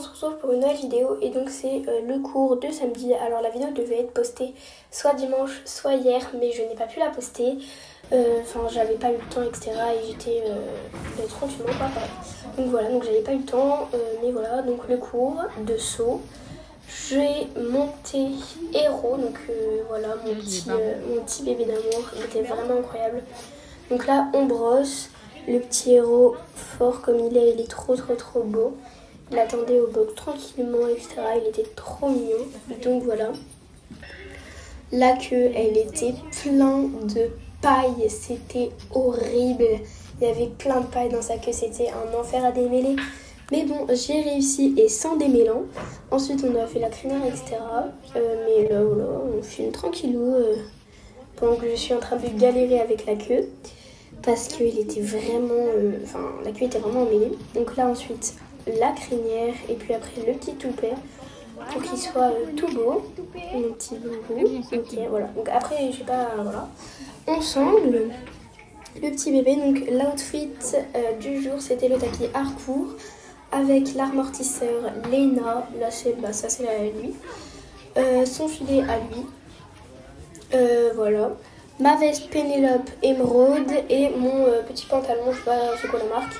se retrouve pour une nouvelle vidéo et donc c'est le cours de samedi. Alors la vidéo devait être postée soit dimanche, soit hier, mais je n'ai pas pu la poster. Enfin, j'avais pas eu le temps, etc. Et j'étais tranquillement quoi. Voilà. Donc voilà, donc j'avais pas eu le temps, mais voilà, donc le cours de saut. J'ai monté héros, donc voilà mon petit bébé d'amour, il était vraiment incroyable. Donc là on brosse, le petit héros fort comme il est trop beau. Il attendait au box tranquillement, etc. Il était trop mignon, donc voilà. La queue, elle était plein de paille, c'était horrible. Il y avait plein de paille dans sa queue, c'était un enfer à démêler. Mais bon, j'ai réussi et sans démêlant. Ensuite, on a fait la crinière, etc. Mais là, voilà, on filme tranquillou pendant que je suis en train de galérer avec la queue. Parce qu'il était vraiment... la queue était vraiment emmêlée. Donc là, ensuite, la crinière et puis après le petit toupet pour qu'il soit tout beau. Mon petit boubou. Ok, voilà. Donc après, je sais pas, voilà. Ensemble, le petit bébé. Donc l'outfit du jour, c'était le tapis Harcourt avec l'amortisseur Lena. Là, ça c'est lui. Son filet à lui. Voilà. Ma veste Pénélope émeraude et mon petit pantalon, je sais pas c'est quoi la marque,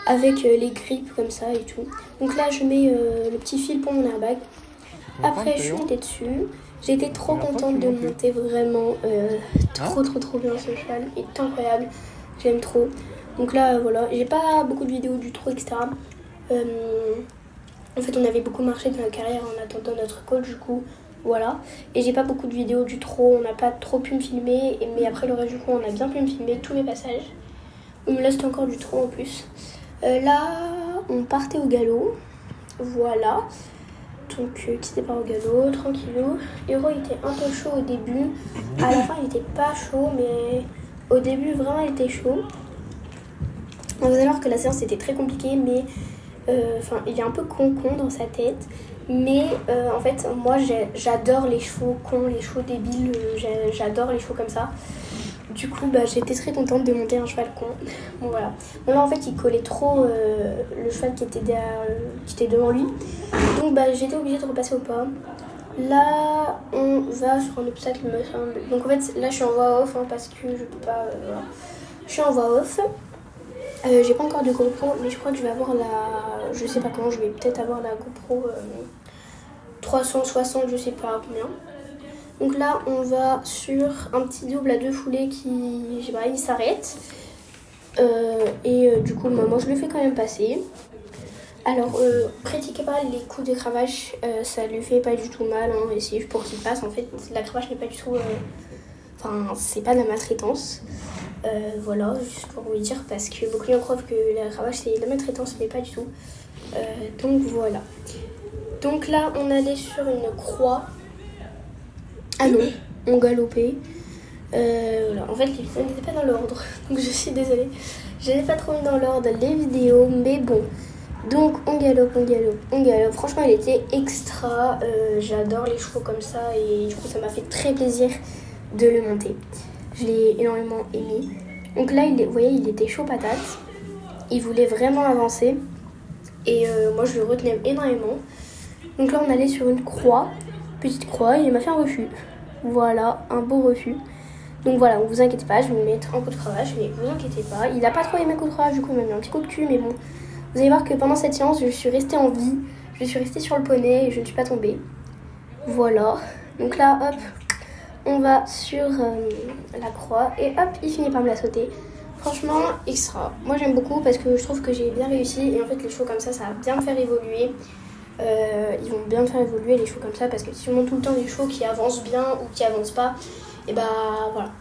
avec les grippes comme ça et tout. Donc là je mets le petit fil pour mon airbag. Après je suis montée dessus. J'étais trop contente de monter, vraiment trop bien, ce cheval est incroyable, j'aime trop. Donc là voilà, j'ai pas beaucoup de vidéos du trot, etc. En fait on avait beaucoup marché dans la carrière en attendant notre call, du coup voilà, et j'ai pas beaucoup de vidéos du trot, on n'a pas trop pu me filmer, mais après le reste du coup on a bien pu me filmer tous les passages. Là c'était encore du trot en plus. Là on partait au galop, voilà, donc petit départ au galop, tranquillou. Héros était un peu chaud au début, à la fin il était pas chaud, mais au début vraiment il était chaud. On va savoir que la séance était très compliquée, mais il est un peu con dans sa tête. Mais en fait, moi j'adore les chevaux cons, les chevaux débiles, j'adore les chevaux comme ça. Du coup, j'étais très contente de monter un cheval con. Bon voilà. Bon, là en fait, il collait trop le cheval qui était devant lui. Donc j'étais obligée de repasser au pas. Là, on va sur un obstacle, il me semble. Donc en fait, là je suis en voix off parce que je peux pas. Voilà. Je suis en voix off. J'ai pas encore de GoPro, mais je crois que je vais avoir je sais pas comment, je vais peut-être avoir la GoPro 360, je sais pas combien. Donc là, on va sur un petit double à 2 foulées qui, je sais pas, il s'arrête. Du coup, moi je le fais quand même passer. Alors, critiquez pas les coups de cravache, ça lui fait pas du tout mal, hein, essayez pour qu'il passe. En fait, la cravache n'est pas du tout... c'est pas de la maltraitance. Voilà, juste pour vous dire, parce que beaucoup de gens croient que la cravache c'est de la maltraitance, mais pas du tout. Donc voilà. Donc là, on allait sur une croix. Ah non, on galopait. Voilà. En fait, les vidéos n'étaient pas dans l'ordre, donc je suis désolée. Je n'ai pas trop mis dans l'ordre les vidéos, mais bon. Donc on galope. Franchement, il était extra. J'adore les chevaux comme ça et du coup, ça m'a fait très plaisir de le monter. Je l'ai énormément aimé. Donc là, vous voyez, il était chaud patate. Il voulait vraiment avancer. Et moi, je le retenais énormément. Donc là, on allait sur une croix. Petite croix. Et il m'a fait un refus. Voilà, un beau refus. Donc voilà, vous inquiétez pas, je vais vous mettre un coup de cravache. Mais vous inquiétez pas. Il a pas trop aimé le coup de cravache. Du coup, il m'a mis un petit coup de cul. Mais bon, vous allez voir que pendant cette séance, je suis restée en vie. Je suis restée sur le poney et je ne suis pas tombée. Voilà. Donc là, hop. On va sur la croix et hop, il finit par me la sauter. Franchement, extra. Moi, j'aime beaucoup parce que je trouve que j'ai bien réussi. Et en fait, les chevaux comme ça va bien me faire évoluer. Ils vont bien me faire évoluer, les chevaux comme ça. Parce que si on monte tout le temps des chevaux qui avancent bien ou qui avancent pas, et voilà.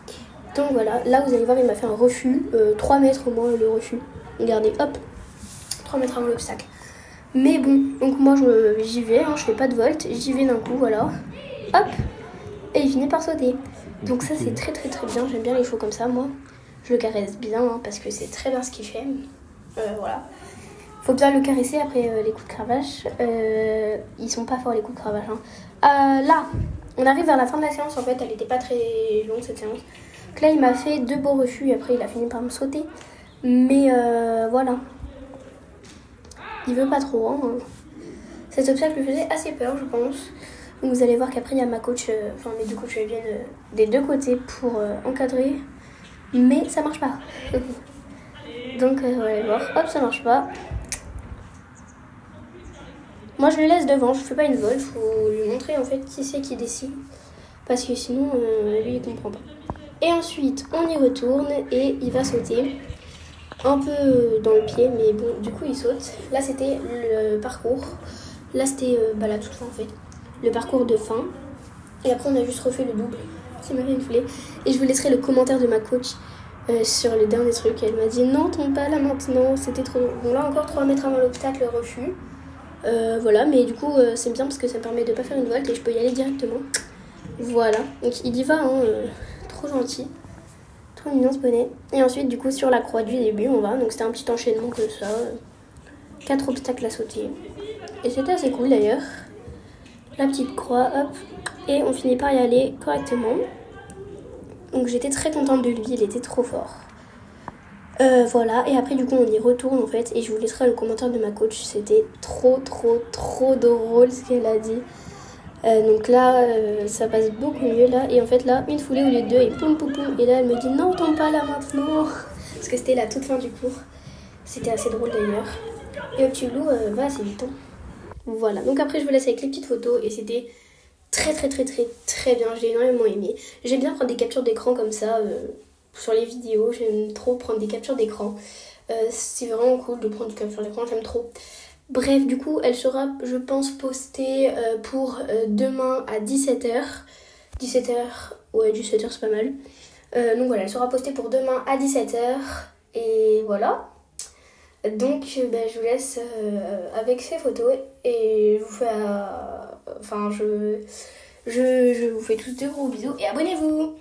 Donc voilà, là, vous allez voir, il m'a fait un refus. 3 mètres au moins, le refus. Regardez, hop, 3 mètres avant l'obstacle. Mais bon, donc moi, j'y vais. Je fais pas de volte. J'y vais d'un coup, voilà. Hop. Et il finit par sauter. Donc ça c'est très bien, j'aime bien les chevaux comme ça moi. Je le caresse bien parce que c'est très bien ce qu'il fait. Voilà. Faut bien le caresser après les coups de cravache. Ils sont pas forts les coups de cravache. Là, on arrive vers la fin de la séance en fait, elle était pas très longue cette séance. Donc là il m'a fait 2 beaux refus et après il a fini par me sauter. Mais voilà. Il veut pas trop. Cet obstacle lui faisait assez peur, je pense. Donc vous allez voir qu'après il y a ma coach, enfin mes deux coachs viennent des deux côtés pour encadrer, mais ça marche pas. Donc on va aller voir, hop ça marche pas. Moi je le laisse devant, je fais pas une volte, faut lui montrer en fait qui c'est qui décide, parce que sinon lui il comprend pas. Et ensuite on y retourne et il va sauter, un peu dans le pied, mais bon du coup il saute. Là c'était le parcours, là c'était la toute fin en fait. Le parcours de fin et après on a juste refait le double, ça m'a fait une foulée. Et je vous laisserai le commentaire de ma coach sur le dernier truc. Elle m'a dit non tombe pas là maintenant, c'était trop long. Bon là encore 3 mètres avant l'obstacle, refus. Voilà, mais du coup c'est bien parce que ça me permet de pas faire une volte et je peux y aller directement. Voilà, donc il y va, hein, trop gentil, trop mignon ce bonnet. Et ensuite du coup sur la croix du début on va, donc c'était un petit enchaînement comme ça, 4 obstacles à sauter. Et c'était assez cool d'ailleurs. La petite croix, hop, et on finit par y aller correctement. Donc j'étais très contente de lui, il était trop fort. Voilà, et après du coup on y retourne en fait, et je vous laisserai le commentaire de ma coach, c'était trop drôle ce qu'elle a dit. Donc là, ça passe beaucoup mieux là, et en fait là, une foulée au lieu de deux, et poum poum poum, et là elle me dit non, tombe pas là maintenant, parce que c'était la toute fin du cours. C'était assez drôle d'ailleurs. Et au petit loup, va assez vite. Hein. Voilà, donc après je vous laisse avec les petites photos et c'était très bien, j'ai énormément aimé. J'aime bien prendre des captures d'écran comme ça sur les vidéos, j'aime trop prendre des captures d'écran. C'est vraiment cool de prendre des captures d'écran, j'aime trop. Bref, du coup elle sera je pense postée pour demain à 17h. 17h, ouais 17h c'est pas mal. Donc voilà, elle sera postée pour demain à 17h et voilà. Donc je vous laisse avec ces photos et je vous fais je vous fais tous de gros bisous et abonnez-vous.